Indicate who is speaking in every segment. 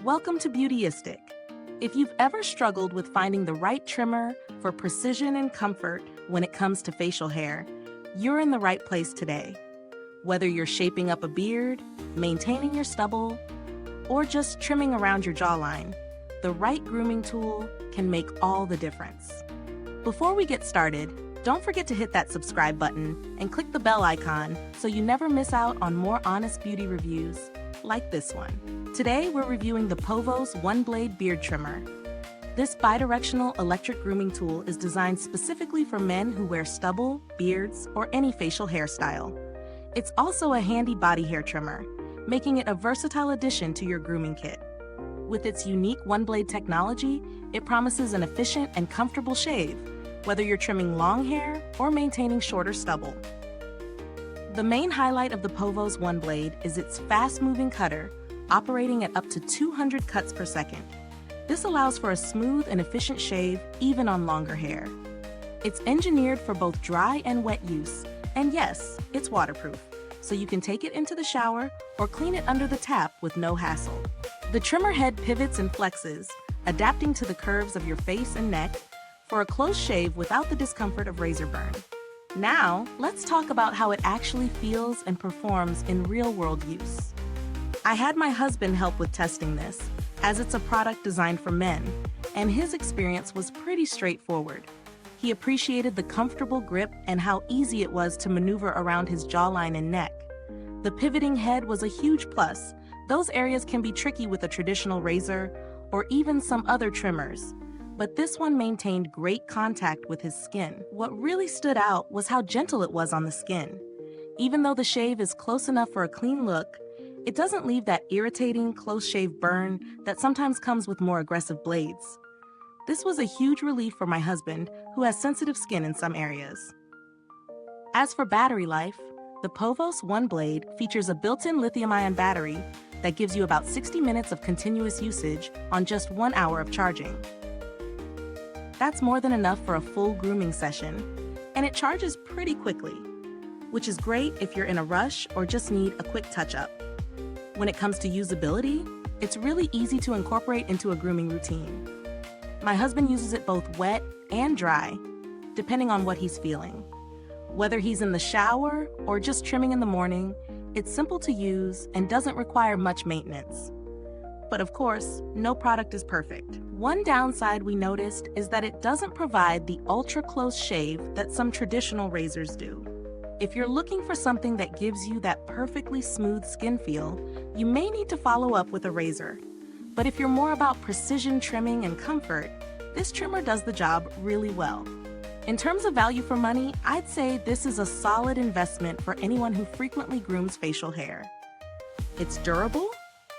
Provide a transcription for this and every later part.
Speaker 1: Welcome to Beautyistic. If you've ever struggled with finding the right trimmer for precision and comfort when it comes to facial hair, you're in the right place today. Whether you're shaping up a beard, maintaining your stubble, or just trimming around your jawline, the right grooming tool can make all the difference. Before we get started, don't forget to hit that subscribe button and click the bell icon so you never miss out on more honest beauty reviews like this one. Today, we're reviewing the POVOS One-Blade Beard Trimmer. This bidirectional electric grooming tool is designed specifically for men who wear stubble, beards, or any facial hairstyle. It's also a handy body hair trimmer, making it a versatile addition to your grooming kit. With its unique one-blade technology, it promises an efficient and comfortable shave, whether you're trimming long hair or maintaining shorter stubble. The main highlight of the POVOS One-Blade is its fast-moving cutter, operating at up to 200 cuts per second. This allows for a smooth and efficient shave even on longer hair. It's engineered for both dry and wet use, and yes, it's waterproof, so you can take it into the shower or clean it under the tap with no hassle. The trimmer head pivots and flexes, adapting to the curves of your face and neck for a close shave without the discomfort of razor burn. Now, let's talk about how it actually feels and performs in real-world use. I had my husband help with testing this, as it's a product designed for men, and his experience was pretty straightforward. He appreciated the comfortable grip and how easy it was to maneuver around his jawline and neck. The pivoting head was a huge plus. Those areas can be tricky with a traditional razor or even some other trimmers, but this one maintained great contact with his skin. What really stood out was how gentle it was on the skin. Even though the shave is close enough for a clean look, it doesn't leave that irritating, close-shave burn that sometimes comes with more aggressive blades. This was a huge relief for my husband, who has sensitive skin in some areas. As for battery life, the POVOS One-Blade features a built-in lithium-ion battery that gives you about 60 minutes of continuous usage on just 1 hour of charging. That's more than enough for a full grooming session, and it charges pretty quickly, which is great if you're in a rush or just need a quick touch-up. When it comes to usability, it's really easy to incorporate into a grooming routine. My husband uses it both wet and dry, depending on what he's feeling. Whether he's in the shower or just trimming in the morning, it's simple to use and doesn't require much maintenance. But of course, no product is perfect. One downside we noticed is that it doesn't provide the ultra-close shave that some traditional razors do. If you're looking for something that gives you that perfectly smooth skin feel, you may need to follow up with a razor. But if you're more about precision trimming and comfort, this trimmer does the job really well. In terms of value for money, I'd say this is a solid investment for anyone who frequently grooms facial hair. It's durable,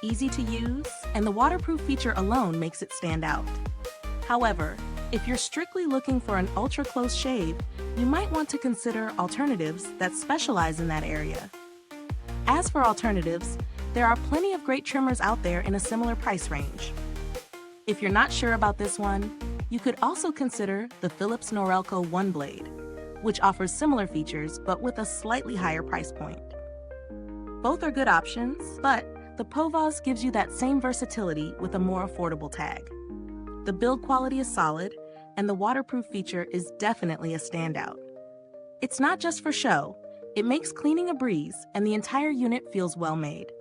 Speaker 1: easy to use, and the waterproof feature alone makes it stand out. However, if you're strictly looking for an ultra-close shave, you might want to consider alternatives that specialize in that area. As for alternatives, there are plenty of great trimmers out there in a similar price range. If you're not sure about this one, you could also consider the Philips Norelco One-Blade, which offers similar features but with a slightly higher price point. Both are good options, but the POVOS gives you that same versatility with a more affordable tag. The build quality is solid, and the waterproof feature is definitely a standout. It's not just for show, it makes cleaning a breeze, and the entire unit feels well made.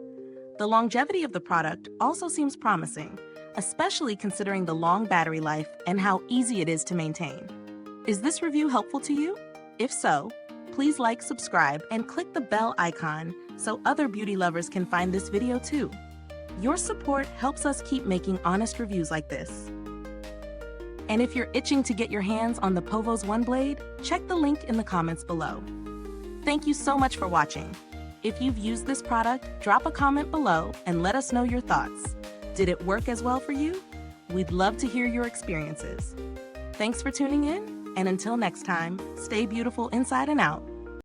Speaker 1: The longevity of the product also seems promising, especially considering the long battery life and how easy it is to maintain. Is this review helpful to you? If so, please like, subscribe, and click the bell icon so other beauty lovers can find this video too. Your support helps us keep making honest reviews like this. And if you're itching to get your hands on the POVOS One-Blade, check the link in the comments below. Thank you so much for watching. If you've used this product, drop a comment below and let us know your thoughts. Did it work as well for you? We'd love to hear your experiences. Thanks for tuning in, and until next time, stay beautiful inside and out.